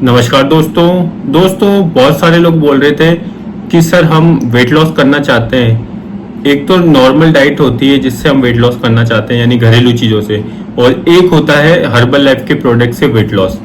नमस्कार दोस्तों बहुत सारे लोग बोल रहे थे कि सर हम वेट लॉस करना चाहते हैं। एक तो नॉर्मल डाइट होती है जिससे हम वेट लॉस करना चाहते हैं यानी घरेलू चीज़ों से, और एक होता है हर्बल लाइफ के प्रोडक्ट से वेट लॉस।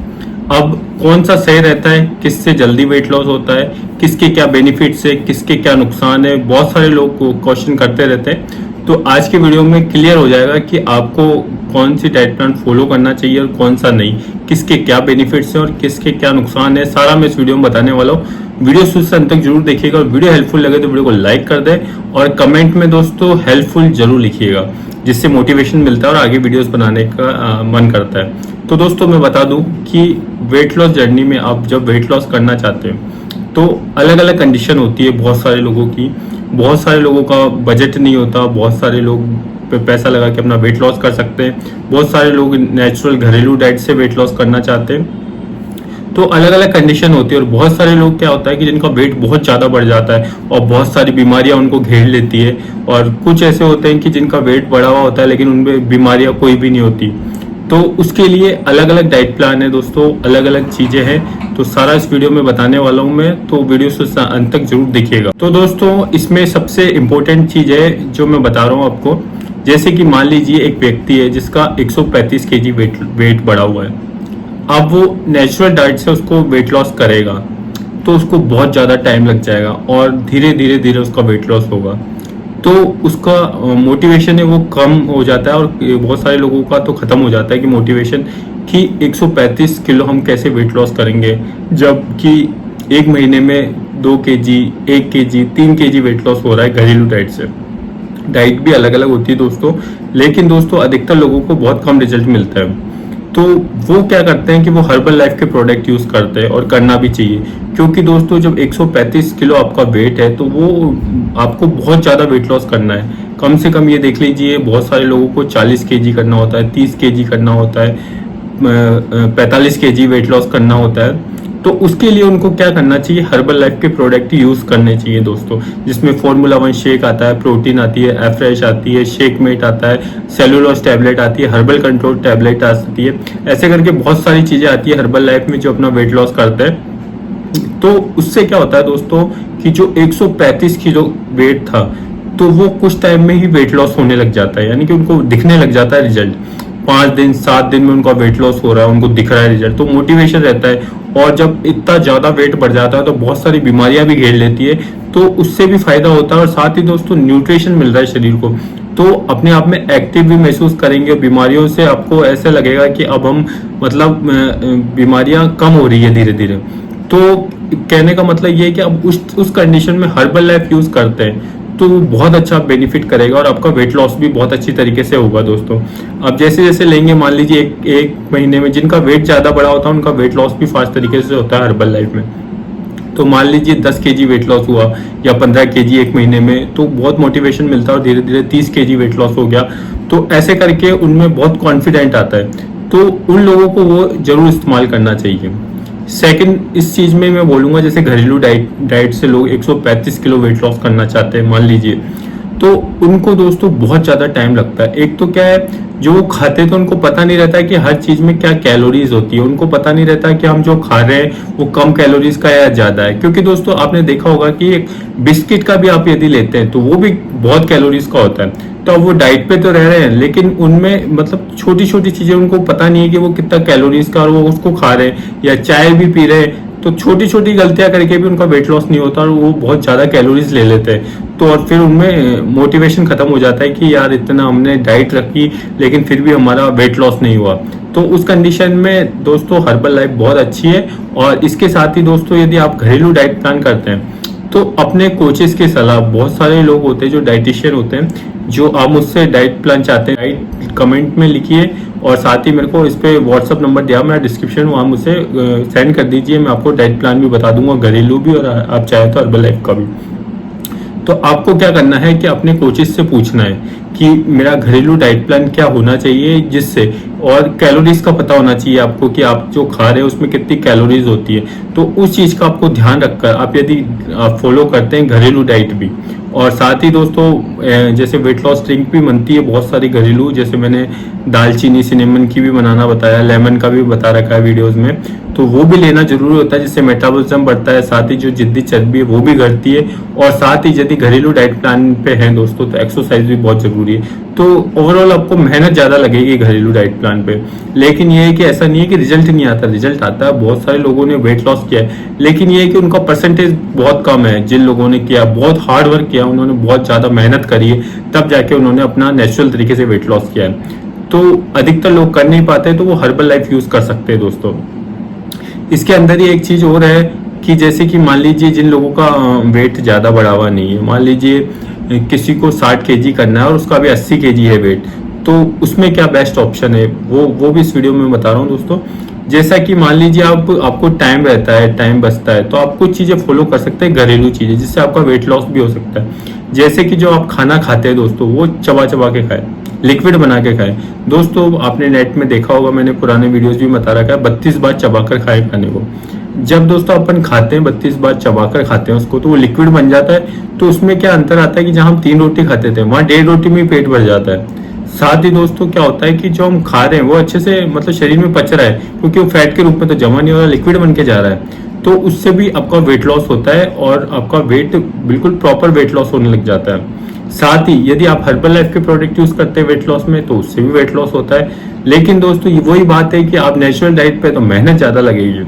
अब कौन सा सही रहता है, किससे जल्दी वेट लॉस होता है, किसके क्या बेनिफिट्स है, किसके क्या नुकसान है, बहुत सारे लोग क्वेश्चन करते रहते हैं। तो आज के वीडियो में क्लियर हो जाएगा कि आपको कौन सी डाइट प्लान फॉलो करना चाहिए और कौन सा नहीं, किसके क्या बेनिफिट्स हैं और किसके क्या नुकसान है, सारा मैं इस वीडियो में बताने वाला हूँ। वीडियो शुरू से अंत तक जरूर देखिएगा और वीडियो हेल्पफुल लगे तो वीडियो को लाइक कर दें और कमेंट में दोस्तों हेल्पफुल जरूर लिखिएगा, जिससे मोटिवेशन मिलता है और आगे वीडियोस बनाने का मन करता है। तो दोस्तों मैं बता दूं कि वेट लॉस जर्नी में आप जब वेट लॉस करना चाहते हैं तो अलग अलग कंडीशन होती है बहुत सारे लोगों की। बहुत सारे लोगों का बजट नहीं होता, बहुत सारे लोग पे पैसा लगा के अपना वेट लॉस कर सकते हैं, बहुत सारे लोग नेचुरल घरेलू डाइट से वेट लॉस करना चाहते हैं। तो अलग अलग कंडीशन होती है और बहुत सारे लोग क्या होता है कि जिनका वेट बहुत ज़्यादा बढ़ जाता है और बहुत सारी बीमारियां उनको घेर लेती है, और कुछ ऐसे होते हैं कि जिनका वेट बढ़ा हुआ होता है लेकिन उनमें बीमारियां कोई भी नहीं होती। तो उसके लिए अलग अलग डाइट प्लान है दोस्तों, अलग अलग चीज़ें हैं, तो सारा इस वीडियो में बताने वाला हूँ मैं, तो वीडियो से अंत तक जरूर देखिएगा। तो दोस्तों इसमें सबसे इम्पोर्टेंट चीज़ है जो मैं बता रहा हूँ आपको। जैसे कि मान लीजिए एक व्यक्ति है जिसका 135 केजी वेट बढ़ा हुआ है। अब वो नेचुरल डाइट से उसको वेट लॉस करेगा तो उसको बहुत ज़्यादा टाइम लग जाएगा और धीरे धीरे धीरे उसका वेट लॉस होगा, तो उसका मोटिवेशन है वो कम हो जाता है। और बहुत सारे लोगों का तो ख़त्म हो जाता है कि मोटिवेशन कि 135 किलो हम कैसे वेट लॉस करेंगे, जबकि एक महीने में 2 KG, 1 KG, 3 KG weight loss हो रहा है घरेलू डाइट से। डाइट भी अलग अलग होती है दोस्तों, लेकिन दोस्तों अधिकतर लोगों को बहुत कम रिजल्ट मिलता है। तो वो क्या करते हैं कि वो हर्बल लाइफ के प्रोडक्ट यूज़ करते हैं, और करना भी चाहिए, क्योंकि दोस्तों जब 135 किलो आपका वेट है तो वो आपको बहुत ज़्यादा वेट लॉस करना है। कम से कम ये देख लीजिए बहुत सारे लोगों को 40 केजी करना होता है, 30 केजी करना होता है, 45 केजी वेट लॉस करना होता है। तो उसके लिए उनको क्या करना चाहिए, हर्बल लाइफ के प्रोडक्ट यूज़ करने चाहिए दोस्तों, जिसमें फॉर्मूला 1 शेक आता है, प्रोटीन आती है, एफ्रेश आती है, शेक मेट आता है, सेलुलोज टैबलेट आती है, हर्बल कंट्रोल टैबलेट आती है। ऐसे करके बहुत सारी चीज़ें आती है हर्बल लाइफ में जो अपना वेट लॉस करते हैं। तो उससे क्या होता है दोस्तों कि जो 135 किलो वेट था तो वो कुछ टाइम में ही वेट लॉस होने लग जाता है, यानी कि उनको दिखने लग जाता है रिजल्ट। 5 दिन 7 दिन में उनका वेट लॉस हो रहा है, उनको दिख रहा है रिजल्ट, तो मोटिवेशन रहता है। और जब इतना ज़्यादा वेट बढ़ जाता है तो बहुत सारी बीमारियां भी घेर लेती है, तो उससे भी फायदा होता है। और साथ ही दोस्तों न्यूट्रिशन मिल रहा है शरीर को, तो अपने आप में एक्टिव भी महसूस करेंगे। बीमारियों से आपको ऐसे लगेगा कि अब हम मतलब बीमारियां कम हो रही है धीरे धीरे। तो कहने का मतलब ये है कि अब उस कंडीशन में हर्बल लाइफ यूज़ करते हैं तो बहुत अच्छा बेनिफिट करेगा और आपका वेट लॉस भी बहुत अच्छी तरीके से होगा दोस्तों। अब जैसे जैसे लेंगे, मान लीजिए एक महीने में जिनका वेट ज़्यादा बढ़ा होता है उनका वेट लॉस भी फास्ट तरीके से होता है हर्बल लाइफ में। तो मान लीजिए 10 केजी वेट लॉस हुआ या 15 केजी एक महीने में, तो बहुत मोटिवेशन मिलता है और धीरे धीरे 30 केजी वेट लॉस हो गया, तो ऐसे करके उनमें बहुत कॉन्फिडेंट आता है। तो उन लोगों को वो जरूर इस्तेमाल करना चाहिए। सेकंड इस चीज़ में मैं बोलूँगा, जैसे घरेलू डाइट से लोग 135 किलो वेट लॉस करना चाहते हैं मान लीजिए, तो उनको दोस्तों बहुत ज़्यादा टाइम लगता है। एक तो क्या है, जो वो खाते हैं तो उनको पता नहीं रहता है कि हर चीज़ में क्या कैलोरीज होती है, उनको पता नहीं रहता है कि हम जो खा रहे हैं वो कम कैलोरीज का या ज़्यादा है। क्योंकि दोस्तों आपने देखा होगा कि एक बिस्किट का भी आप यदि लेते हैं तो वो भी बहुत कैलोरीज का होता है। तो अब वो डाइट पे तो रह रहे हैं लेकिन उनमें मतलब छोटी छोटी चीज़ें उनको पता नहीं है कि वो कितना कैलोरीज का, और वो उसको खा रहे हैं या चाय भी पी रहे हैं, तो छोटी छोटी गलतियां करके भी उनका वेट लॉस नहीं होता और वो बहुत ज़्यादा कैलोरीज ले लेते हैं। तो और फिर उनमें मोटिवेशन खत्म हो जाता है कि यार इतना हमने डाइट रखी लेकिन फिर भी हमारा वेट लॉस नहीं हुआ। तो उस कंडीशन में दोस्तों हर्बल लाइफ बहुत अच्छी है। और इसके साथ ही दोस्तों यदि आप घरेलू डाइट प्लान करते हैं तो अपने कोचेस की सलाह, बहुत सारे लोग होते हैं जो डाइटिशियन होते हैं, जो आप मुझसे डाइट प्लान चाहते हैं डाइट कमेंट में लिखिए, और साथ ही मेरे को इस पे व्हाट्सअप नंबर दिया मेरा डिस्क्रिप्शन, वहाँ मुझसे सेंड कर दीजिए, मैं आपको डाइट प्लान भी बता दूंगा, घरेलू भी और आप चाहे तो हर्बल लाइफ का भी। तो आपको क्या करना है कि अपने कोचेस से पूछना है कि मेरा घरेलू डाइट प्लान क्या होना चाहिए, जिससे और कैलोरीज का पता होना चाहिए आपको कि आप जो खा रहे हैं उसमें कितनी कैलोरीज होती है। तो उस चीज़ का आपको ध्यान रखकर आप यदि फॉलो करते हैं घरेलू डाइट भी, और साथ ही दोस्तों जैसे वेट लॉस ड्रिंक भी बनती है बहुत सारी घरेलू, जैसे मैंने दालचीनी सिनेमन की भी बनाना बताया, लेमन का भी बता रखा है वीडियोस में, तो वो भी लेना जरूरी होता है, जिससे मेटाबॉलिज्म बढ़ता है, साथ ही जो जिद्दी चर्बी है वो भी घटती है। और साथ ही यदि घरेलू डाइट प्लान पे हैं दोस्तों तो एक्सरसाइज भी बहुत जरूरी है। तो ओवरऑल आपको मेहनत ज्यादा लगेगी घरेलू डाइट प्लान पे, लेकिन ये है कि ऐसा नहीं है कि रिजल्ट नहीं आता, रिजल्ट आता है। बहुत सारे लोगों ने वेट लॉस किया है, लेकिन ये है कि उनका परसेंटेज बहुत कम है। जिन लोगों ने किया, बहुत हार्ड वर्क किया, उन्होंने बहुत ज्यादा मेहनत करी है, तब जाके उन्होंने अपना नेचुरल तरीके से वेट लॉस किया है। तो अधिकतर लोग कर नहीं पाते, तो वो हर्बल लाइफ यूज कर सकते हैं दोस्तों। इसके अंदर ही एक चीज और है कि जैसे कि मान लीजिए जिन लोगों का वेट ज्यादा बढ़ा हुआ नहीं है, मान लीजिए किसी को 60 केजी करना है और उसका भी 80 केजी है वेट, तो उसमें क्या बेस्ट ऑप्शन है वो भी इस वीडियो में बता रहा हूँ दोस्तों। जैसा कि मान लीजिए आपको टाइम रहता है, टाइम बचता है, तो आप कुछ चीजें फॉलो कर सकते हैं, घरेलू चीजें, जिससे आपका वेट लॉस भी हो सकता है। जैसे कि जो आप खाना खाते हैं दोस्तों, वो चबा चबा के खाए, लिक्विड बना के खाए। दोस्तों आपने नेट में देखा होगा, मैंने पुराने वीडियोस भी बता रखा है, 32 बार चबाकर खाए खाने को। जब दोस्तों अपन खाते हैं 32 बार चबाकर खाते हैं उसको, तो वो लिक्विड बन जाता है। तो उसमें क्या अंतर आता है कि जहां हम 3 रोटी खाते थे, वहां 1.5 रोटी में पेट भर जाता है। साथ ही दोस्तों क्या होता है कि जो हम खा रहे हैं वो अच्छे से मतलब शरीर में पच रहा है, क्योंकि वो फैट के रूप में तो जमा नहीं हो रहा, लिक्विड बन के जा रहा है। तो उससे भी आपका वेट लॉस होता है और आपका वेट बिल्कुल प्रॉपर वेट लॉस होने लग जाता है। साथ ही यदि आप हर्बल लाइफ के प्रोडक्ट यूज करते हैं वेट लॉस में, तो उससे भी वेट लॉस होता है। लेकिन दोस्तों ये वही बात है कि आप नेचुरल डाइट पे तो मेहनत ज्यादा लगेगी,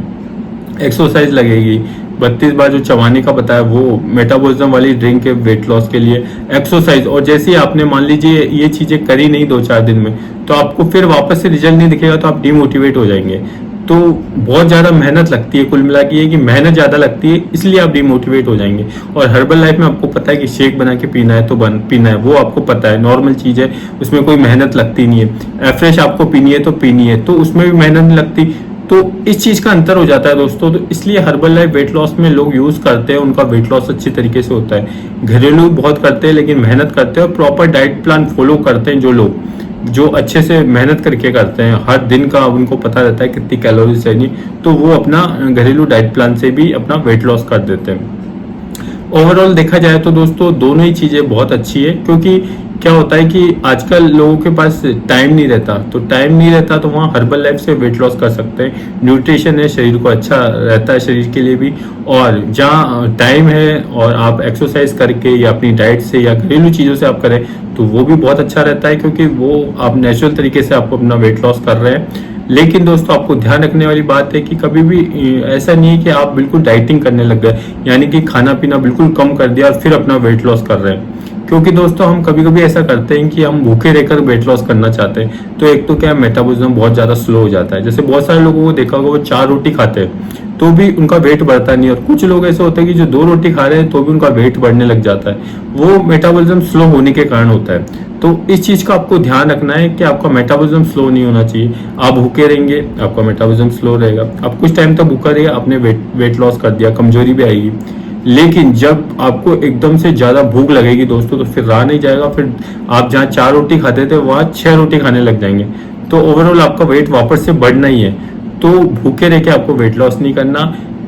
एक्सरसाइज लगेगी। 32 बार जो चबाने का बताया वो मेटाबॉलिज्म वाली ड्रिंक है वेट लॉस के लिए, एक्सरसाइज। और जैसे ही आपने मान लीजिए ये चीजें करी नहीं 2-4 दिन में, तो आपको फिर वापस से रिजल्ट नहीं दिखेगा, तो आप डिमोटिवेट हो जाएंगे। तो बहुत ज्यादा मेहनत लगती है, कुल मिला के ये कि मेहनत ज्यादा लगती है, इसलिए आप डिमोटिवेट हो जाएंगे। और हर्बल लाइफ में आपको पता है कि शेक बना के पीना है तो पीना है, वो आपको पता है, नॉर्मल चीज है, उसमें कोई मेहनत लगती नहीं है। फ्रेश आपको पीनी है तो पीनी है, तो उसमें भी मेहनत नहीं लगती। तो इस चीज का अंतर हो जाता है दोस्तों। तो इसलिए हर्बल लाइफ वेट लॉस में लोग यूज करते हैं, उनका वेट लॉस अच्छी तरीके से होता है। घरेलू बहुत करते हैं, लेकिन मेहनत करते हैं और प्रॉपर डाइट प्लान फॉलो करते हैं। जो लोग जो अच्छे से मेहनत करके करते हैं, हर दिन का उनको पता रहता है कितनी कैलोरीज चाहिए, तो वो अपना घरेलू डाइट प्लान से भी अपना वेट लॉस कर देते हैं। ओवरऑल देखा जाए तो दोस्तों दोनों ही चीजें बहुत अच्छी है, क्योंकि क्या होता है कि आजकल लोगों के पास टाइम नहीं रहता, तो टाइम नहीं रहता तो वहाँ हर्बल लाइफ से वेट लॉस कर सकते हैं। न्यूट्रिशन है, शरीर को अच्छा रहता है, शरीर के लिए भी। और जहाँ टाइम है और आप एक्सरसाइज करके या अपनी डाइट से या घरेलू चीज़ों से आप करें, तो वो भी बहुत अच्छा रहता है, क्योंकि वो आप नेचुरल तरीके से आपको अपना वेट लॉस कर रहे हैं। लेकिन दोस्तों आपको ध्यान रखने वाली बात है कि कभी भी ऐसा नहीं है कि आप बिल्कुल डाइटिंग करने लग गए, यानी कि खाना पीना बिल्कुल कम कर दिया और फिर अपना वेट लॉस कर रहे हैं। क्योंकि दोस्तों हम कभी कभी ऐसा करते हैं कि हम भूखे रहकर वेट लॉस करना चाहते हैं, तो एक तो क्या मेटाबॉलिज्म बहुत ज्यादा स्लो हो जाता है। जैसे बहुत सारे लोगों को देखा होगा वो 4 रोटी खाते हैं तो भी उनका वेट बढ़ता नहीं, और कुछ लोग ऐसे होते हैं कि जो 2 रोटी खा रहे हैं तो भी उनका वेट बढ़ने लग जाता है। वो मेटाबॉलिज्म स्लो होने के कारण होता है। तो इस चीज का आपको ध्यान रखना है कि आपका मेटाबॉलिज्म स्लो नहीं होना चाहिए। आप भूखे रहेंगे, आपका मेटाबॉलिज्म स्लो रहेगा। आप कुछ टाइम तक भूखा रहिए, आपने वेट लॉस कर दिया, कमजोरी भी आएगी। लेकिन जब आपको एकदम से ज्यादा भूख लगेगी दोस्तों, तो फिर रहा नहीं जाएगा, फिर आप जहाँ 4 रोटी खाते थे वहां 6 रोटी खाने लग जाएंगे। तो ओवरऑल आपका वेट वापस से बढ़ना ही है। तो भूखे रह के आपको वेट लॉस नहीं करना,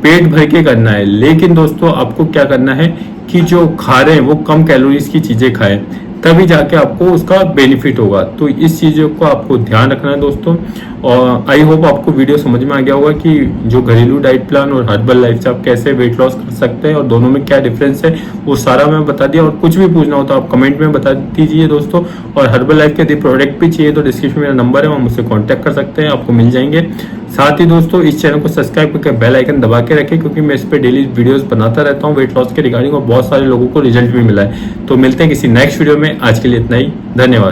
पेट भर के करना है। लेकिन दोस्तों आपको क्या करना है कि जो खा रहे हैं वो कम कैलोरीज की चीजें खाएं, तभी जाके आपको उसका बेनिफिट होगा। तो इस चीजों को आपको ध्यान रखना है दोस्तों। और आई होप आपको वीडियो समझ में आ गया होगा कि जो घरेलू डाइट प्लान और हर्बल लाइफ से आप कैसे वेट लॉस कर सकते हैं और दोनों में क्या डिफरेंस है, वो सारा मैं बता दिया। और कुछ भी पूछना हो तो आप कमेंट में बता दीजिए दोस्तों। और हर्बल लाइफ के यदि प्रोडक्ट भी चाहिए तो डिस्क्रिप्शन में मेरा नंबर है, वहाँ मुझसे कॉन्टैक्ट कर सकते हैं, आपको मिल जाएंगे। साथ ही दोस्तों इस चैनल को सब्सक्राइब करके बेल आइकन दबा के रखें, क्योंकि मैं इस पर डेली वीडियोस बनाता रहता हूँ वेट लॉस के रिगार्डिंग, और बहुत सारे लोगों को रिजल्ट भी मिला है। तो मिलते हैं किसी नेक्स्ट वीडियो में, आज के लिए इतना ही, धन्यवाद।